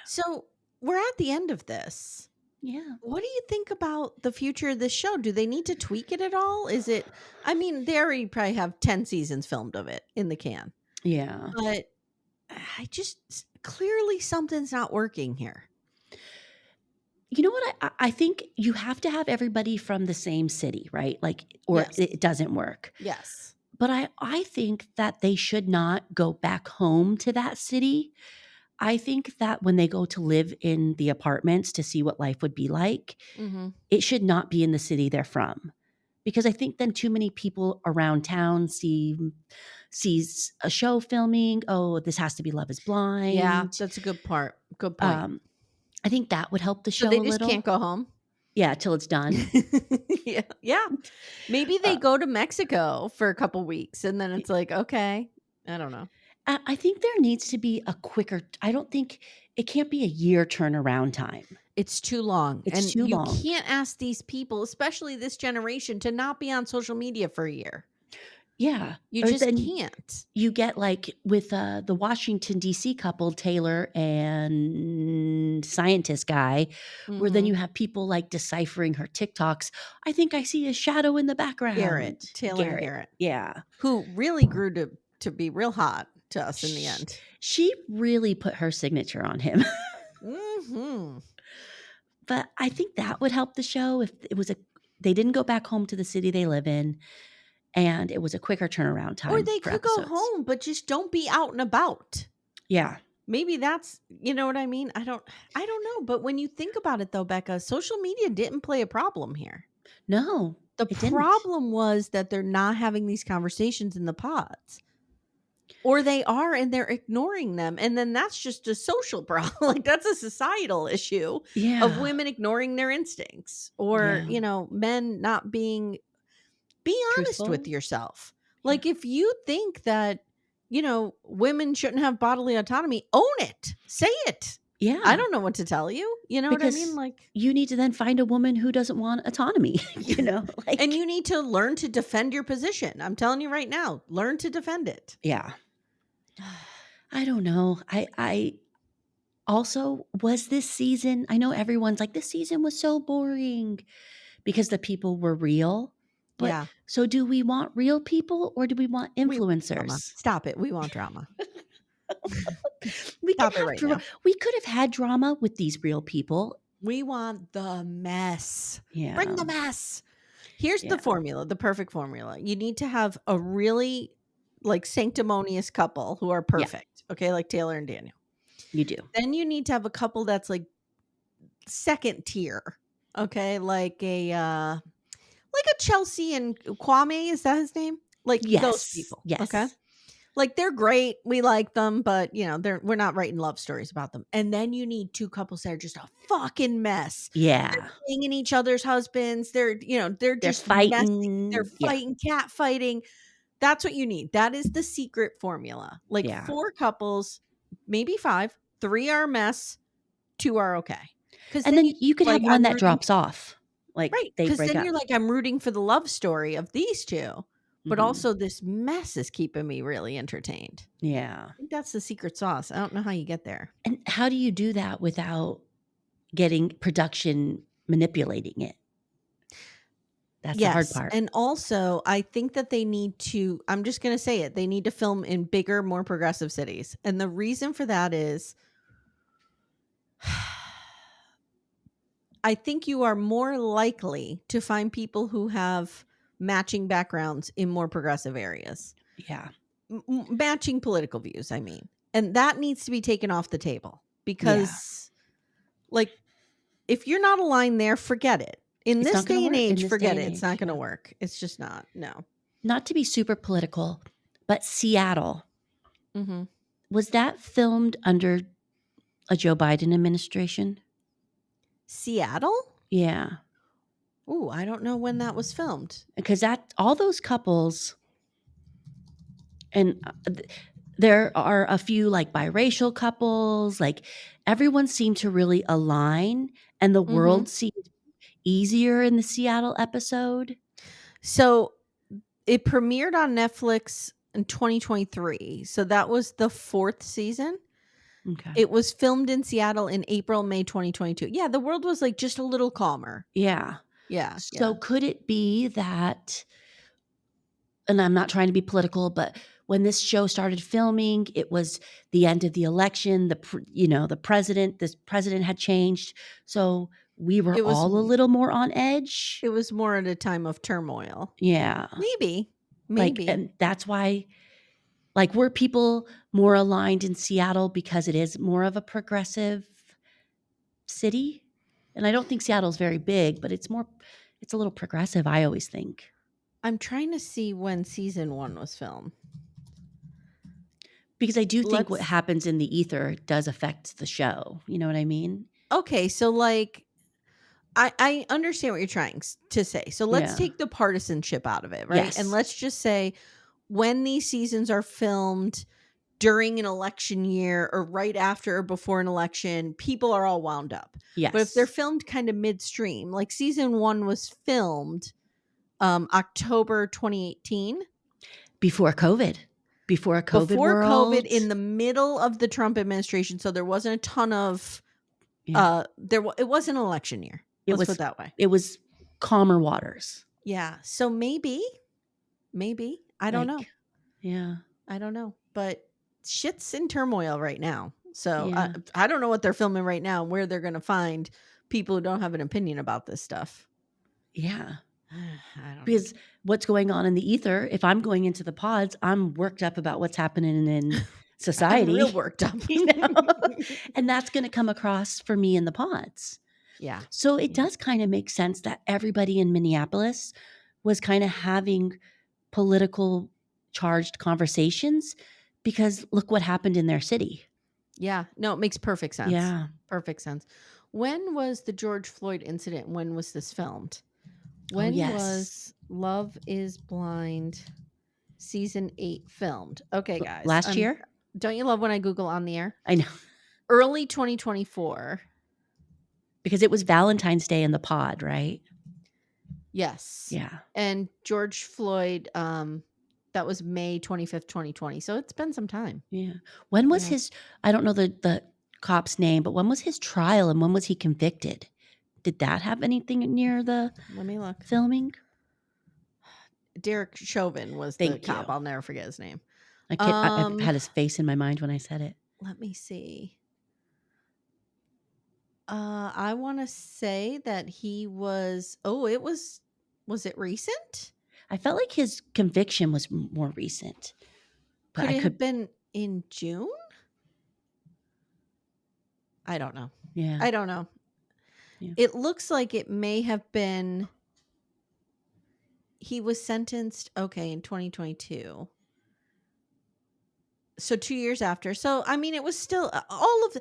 So we're at the end of this. Yeah. What do you think about the future of this show? Do they need to tweak it at all? Is it I mean, they already probably have 10 seasons filmed of it in the can, Yeah. but I just clearly something's not working here. You know what? I think you have to have everybody from the same city, right? Like, or Yes. it doesn't work. Yes. But I think that they should not go back home to that city. I think that when they go to live in the apartments to see what life would be like, Mhm. it should not be in the city they're from. Because I think then too many people around town sees a show filming, "Oh, this has to be Love is Yeah, Blind." that's a good part. Good point. Um, I think that would help the So show they a just can't little. go home? Yeah, till it's done. Yeah. Yeah. Maybe they Uh, go to Mexico for a couple weeks and then it's like, okay. I don't know. I think there needs to be a quicker I don't think it can't be a year turnaround time. It's too long. It's And too you long. can't ask these people, especially this generation, to not be on social media for a year. Yeah, You or just then can't. you get, like, with, the Washington, D.C. couple, Taylor and scientist guy, where then Mhm. you have people, like, deciphering her TikToks. "I think I see a shadow in the Garrett, background." Taylor and Garrett. Garrett, Yeah. who really grew to be real hot to us in the Sh end. she really put her signature on him. Mhm. But I think that would help the show if it was a they didn't go back home to the city they live in, and it was a quicker turnaround Or time they for could go episodes. home, but just don't be out and about. Yeah. Maybe that's you know what I mean? I don't know, but when you think about it though, Becca, social media didn't play a problem here. No, The it didn't. problem was that they're not having these conversations in the pods. Or they are and they're ignoring them, and then that's just a social problem, like, that's a societal issue of Yeah. women ignoring their instincts or, Yeah. men not being be honest with Truthful? yourself. Yeah. Like, if you think that, women shouldn't have bodily autonomy, own it. Say it. I Yeah, don't know what to tell you. You know what I mean? because Like, you need to then find a woman who doesn't want autonomy, and like you need to learn to defend your position. I'm telling you right now, learn to defend it. yeah. I don't know. I also was this season I know everyone's like, "This season was so boring," because the people were real, but Yeah. so do we want real people or do we want We want drama. influencers? Stop it. We want drama. We could Stop it have right now. we could have had drama with these real people. We want the mess. Bring Yeah, the mess. Here's the yeah, formula, the perfect formula. You need to have a really like sanctimonious couple who are yeah, perfect. Okay, like Taylor and Daniel. you do. Then you need to have a couple that's like second tier. Okay, like a Chelsea and Kwame, is that his name? Like those Yes, people. Okay. yes. Like they're we're like them, but we're not writing love stories about them. And then you need two couples that are just a fucking mess. They're Yeah. banging each other's husbands. They're They're just messy. They're fighting. Yeah, fighting, cat fighting. That's what you need. That is the secret formula. Like yeah. four couples, maybe five, three are a mess, two are okay. Because And then then you you could like have one I'm that rooting drops off, like, right. they Because break then up. you're like, I'm rooting for the love story of these two. But Mhm. also this mess is keeping me really entertained. Yeah. Think that's the secret sauce. I don't know how you get there. And how do you do that without getting production manipulating it? That's the hard Yes, part. and also, I think that they need to I'm just gonna say it, they need to film in bigger, more progressive cities, and the reason for that is I think you are more likely to find people who have matching backgrounds in more progressive areas. Yeah. Matching political views, I mean, and that needs to be taken off the table Yeah. because, like, if you're not aligned there, forget it. In It's this not gonna day and work in age, this day forget and it. It's not age, gonna yeah. work. It's just not. No. Not to be super political, but Seattle, Mhm. was that filmed under a Joe Biden administration? Seattle? Yeah, Ooh, I don't know when that was filmed. because that all those couples and, there are a few, like, biracial couples, like, everyone seemed to really align, and the Mhm. world seemed easier in the Seattle episode. So, it premiered on Netflix in 2023, so that was the 4th season, Okay. It was filmed in Seattle in April, May 2022. Yeah, the world was like just a little calmer. Yeah. Yeah. So could it be that, and I'm not trying to be political, but when this show started filming, it was the end of the election. The president, this president had changed. So we were It was all a little more on edge. It was more at a time of turmoil. Yeah. Maybe. And that's why, were people more aligned in Seattle because it is more of a progressive city? And I don't think Seattle's very big, but it's a little progressive, I always think. I'm trying to see when season 1 was filmed. Because I do think what happens in the ether does affect the show. You know what I mean? Okay, so like I understand what you're trying to say. So let's take the partisanship out of it, right? Yes. And let's just say when these seasons are filmed during an election year or right after or before an election, people are all wound up. Yes. But if they're filmed kind of midstream, like season 1 was filmed October 2018. Before COVID. Before COVID, in the middle of the Trump administration. So there wasn't a ton of it wasn't an election year. Let's put it that way. It was calmer waters. Yeah. So maybe I don't know. Yeah. I don't know. But shit's in turmoil right now. So I don't know what they're filming right now, where they're going to find people who don't have an opinion about this stuff. Yeah. I don't because know. What's going on in the ether, if I'm going into the pods, I'm worked up about what's happening in society. I'm real worked up. And that's going to come across for me in the pods. Yeah. So it does kind of make sense that everybody in Minneapolis was kind of having political charged conversations because look what happened in their city. Yeah. No, it makes perfect sense. Yeah. Perfect sense. When was the George Floyd incident? When was this filmed? When was Love is Blind season 8 filmed? Okay, guys. Last year? Don't you love when I Google on the air? I know. Early 2024. Because it was Valentine's Day in the pod, right? Yes. Yeah. And George Floyd, that was May 25th, 2020. So it's been some time. Yeah. When was his, I don't know the cop's name, but when was his trial and when was he convicted? Did that have anything near the Let me look. Filming? Derek Chauvin was the cop. I'll never forget his name. I had his face in my mind when I said it. Let me see. I want to say that he was. Oh, it was. Was it recent? I felt like his conviction was more recent. But could it have been in June? I don't know. Yeah. I don't know. Yeah. It looks like it may have been. He was sentenced, in 2022. So 2 years after. So, I mean, it was still all of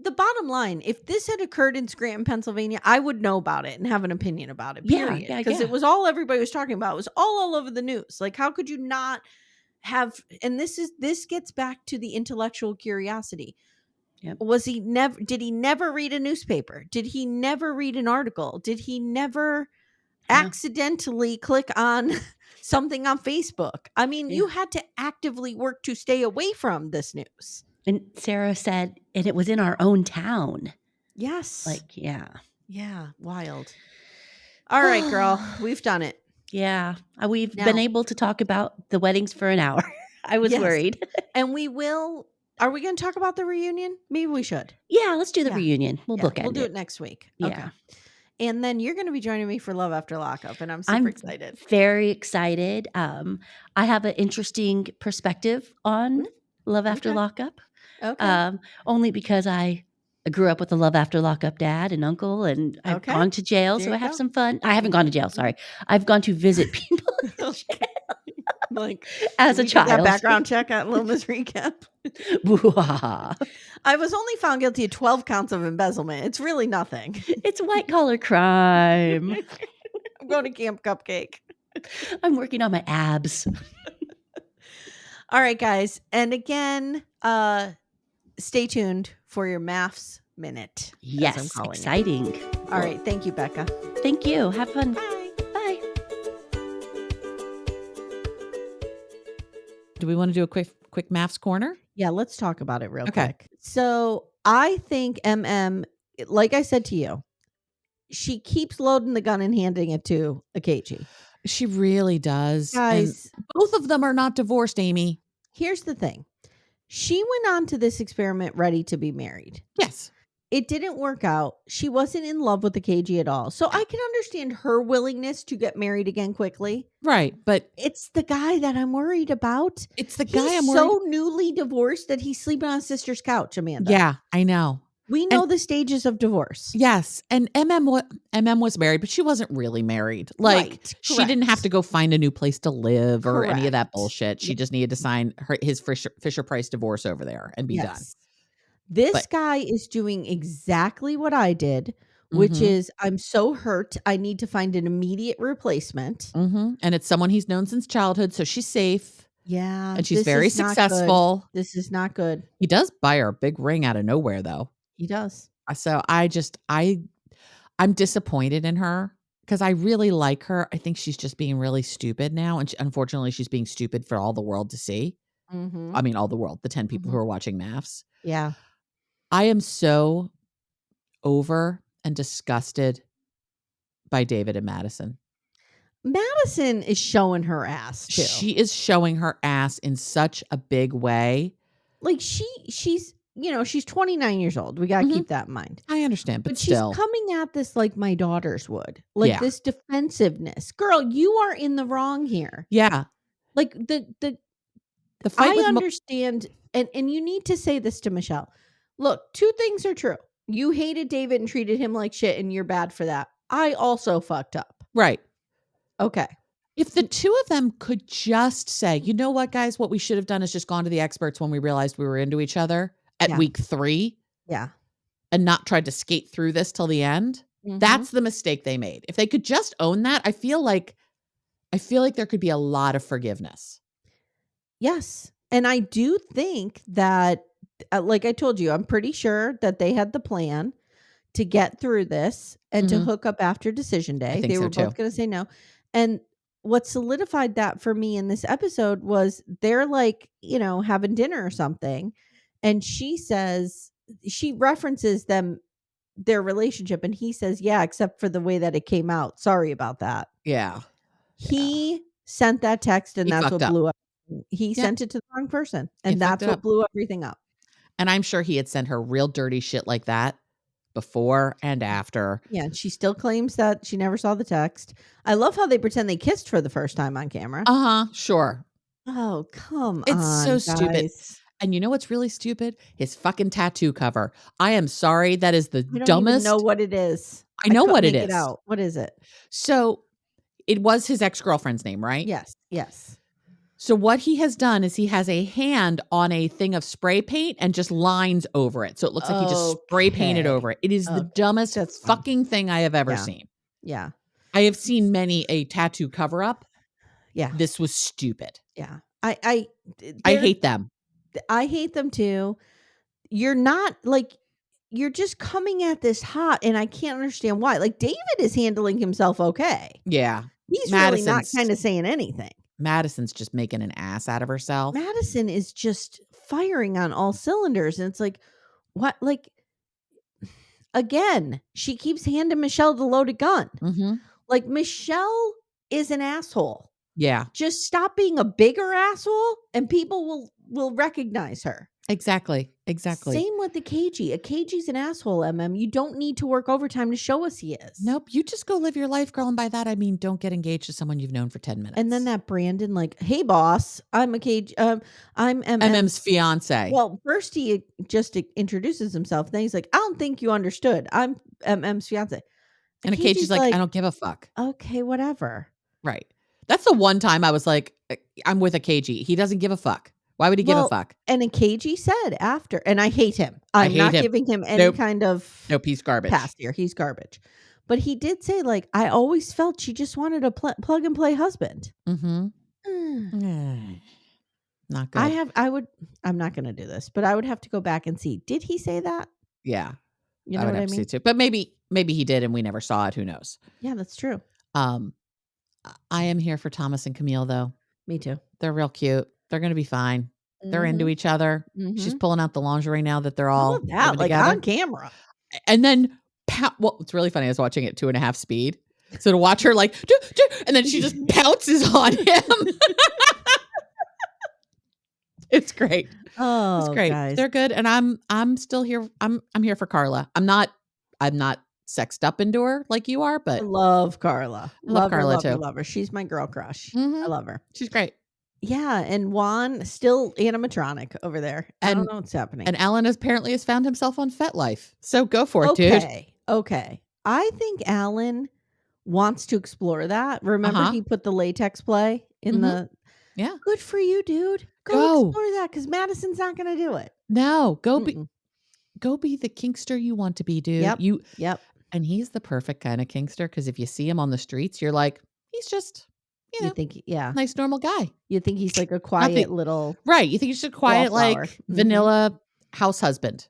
the bottom line. If this had occurred in Scranton, Pennsylvania, I would know about it and have an opinion about it, period. Because it was all everybody was talking about. It was all over the news. Like, how could you not have, and this gets back to the intellectual curiosity. Yep. Did he never read a newspaper? Did he never read an article? Did he never accidentally click on something on Facebook? I mean, you had to actively work to stay away from this news. And Sarah said, and it was in our own town. Yes. Yeah. Yeah. Wild. All right, girl. We've done it. Yeah. We've been able to talk about the weddings for an hour. I was worried. And we will. Are we going to talk about the reunion? Maybe we should. Yeah. Let's do the reunion. We'll book it. We'll do it next week. Yeah. Okay. And then you're going to be joining me for Love After Lockup, and I'm super excited. Very excited. I have an interesting perspective on Love After Lockup. Okay. Only because I grew up with a Love After Lockup dad and uncle, and I've gone to jail, so I have some fun. I haven't gone to jail. Sorry, I've gone to visit people. Like as a child. That background check at Loma's recap. I was only found guilty of 12 counts of embezzlement. It's really nothing. It's white collar crime. I'm going to Camp Cupcake. I'm working on my abs. All right, guys. And again, stay tuned for your MAFS Minute. Yes, exciting. All right. Thank you, Becca. Thank you. Have fun. Bye. Bye. Do we want to do a quick MAFS corner? Yeah, let's talk about it real Okay. quick. So, I think like I said to you, she keeps loading the gun and handing it to Akechi. She really does, and Guys, both of them are not divorced, Amy. here's the thing. She went on to this experiment ready to be married. Yes. It didn't work out. She wasn't in love with Akechi at all. So, I can understand her willingness to get married again quickly. Right, but It's the guy that I'm worried about. it's the guy I'm He's worried. so newly divorced that he's sleeping on his sister's couch, Amanda. Yeah, I know. We And know the stages of divorce. yes, and MM was married, but she wasn't really married. Like, Right, she didn't have correct. to go find a new place to live or any of that Correct. bullshit. Yeah, She just needed to sign his Fisher-Price divorce over there and be done. yes. This But guy is doing exactly what I did, which mhm, is I'm so hurt, I need to find an immediate replacement. mhm, and it's someone he's known since childhood, so she's safe, Yeah, and she's this very is not good. successful. This is not good. He does buy her a big ring out of nowhere, though. He does. So I'm disappointed in her because I really like her. I think she's just being really stupid now, and unfortunately, she's being stupid for all the world to see. I Mhm. mean, all the world, the 10 people who Mhm. are watching MAFS. Yeah. I am so over and disgusted by David and Madison. Madison is showing her ass too. She is showing her ass in such a big way. Like she's, she's 29 years old. We got to Mhm. keep that in mind. I understand, but But she's still. coming at this like my daughters would. Like Yeah. this defensiveness. Girl, you are in the wrong here. Yeah. Like the The fight I with understand and you need to say this to Michelle. Look, two things are true. You hated David and treated him like shit and you're bad for that. I also fucked up. right. Okay. If the two of them could just say, "You know what, guys? What we should have done is just gone to the experts when we realized we were into each other at Yeah. week 3 Yeah. and not tried to skate through this till the end." Mhm. That's the mistake they made. If they could just own that, I feel like there could be a lot of forgiveness. Yes. And I do think that, like I told you, I'm pretty sure that they had the plan to get through this and to Mhm. hook up after decision I day. think They so were too. both going to say no. And what solidified that for me in this episode was they're like, having dinner or something. And she references their relationship. And he says, yeah, except for the way that it came out. Sorry about that. Yeah. Yeah. He sent that text and He that's fucked what up. blew up. He Yep. sent it to the wrong person, He and fucked that's it what up. blew everything up. And I'm sure he had sent her real dirty shit like that before and after. Yeah, and she still claims that she never saw the text. I love how they pretend they kissed for the first time on camera. Uh-huh. Sure. Oh, come It's so on, stupid. guys. And you know what's really stupid? His fucking tattoo cover. I am sorry, that is the I don't even know dumbest. what it is. I I know couldn't what it make it is. out. What is it? So, it was his ex-girlfriend's name, right? Yes, yes. So what he has done is he has a hand on a thing of spray paint and just lines over it. So it looks like he just spray painted Okay. over it. It is the Okay. dumbest That's fine. fucking thing I have ever Yeah. seen. Yeah. I have seen many a tattoo cover up. Yeah. This was stupid. Yeah. I They're hate them. I hate them too. You're not like you're just coming at this hot and I can't understand why. Like David is handling himself okay. Yeah. He's really not Madison's kind of saying anything. Madison's just making an ass out of herself. Madison is just firing on all cylinders and it's like what like again, she keeps handing Michelle the loaded gun. Mhm. Like Michelle is an asshole. Yeah. Just stop being a bigger asshole and people will recognize her. Exactly. Exactly. Same with the KG. A KG's an asshole, MM. You don't need to work overtime to show us he is. Nope. You just go live your life, girl. And by that, I mean, don't get engaged to someone you've known for 10 minutes. And then that Brandon, like, hey boss, I'm a KG. I'm MM's fiance. Well, first he just introduces himself. Then he's like, I don't think you understood. I'm MM's fiance. And KG's like, I don't give a fuck. Okay, whatever. Right. That's the one time I was like, I'm with a KG. He doesn't give a fuck. Why would he give a fuck? And a KG said after, and I hate him. I'm not giving him any kind of he's garbage. Pass here. He's garbage. But he did say, like, I always felt she just wanted a plug and play husband. Mm-hmm. Not good. I'm not going to do this, but I would have to go back and see. Did he say that? Yeah. You know what I mean? Too. But maybe he did and we never saw it. Who knows? Yeah, that's true. I am here for Thomas and Camille, though. Me too. They're real cute. They're going to be fine. They're into each other. She's pulling out the lingerie now that they're all that, living like together. on camera. And then, well, it's really funny. I was watching it 2.5 speed. So to watch her like, and then she just pounces on him. It's great. Oh, it's great. Guys. They're good. And I'm still here. I'm here for Carla. I'm not sexed up into her like you are, but I love Carla. I love Carla her, too. love her. She's my girl crush. Mhm. I love her. She's great. Yeah, and Juan still animatronic over there. I don't know what's happening. And Alan apparently has found himself on FetLife. So go for it, dude. Okay. I think Alan wants to explore that. Remember he put the latex play in the Yeah. Good for you, dude. Go explore that because Madison's not going to do it. No, go be the kinkster you want to be, dude. Yep. And he's the perfect kind of kinkster because if you see him on the streets, you're like, he's just, you think, nice normal guy. You think he's like a quiet little right. You think he's just a quiet, like vanilla house husband.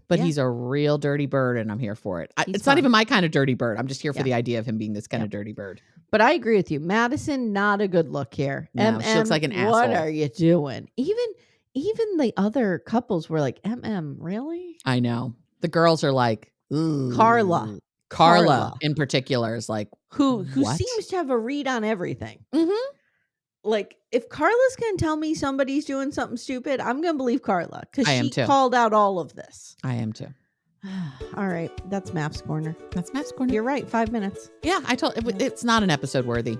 But he's a real dirty bird, and I'm here for it. It's not even my kind of dirty bird. I'm just here for the idea of him being this kind of dirty bird. But I agree with you. Madison, not a good look here. No, she looks like an asshole. What are you doing? Even the other couples were like, really? I know. The girls are like, ooh. Carla in particular is like, who seems to have a read on everything. Like, if Carla's going to tell me somebody's doing something stupid, I'm going to believe Carla because she called out all of this. I am too. All right. That's Maps Corner. That's Maps Corner. You're right. 5 minutes. Yeah, it's not an episode worthy.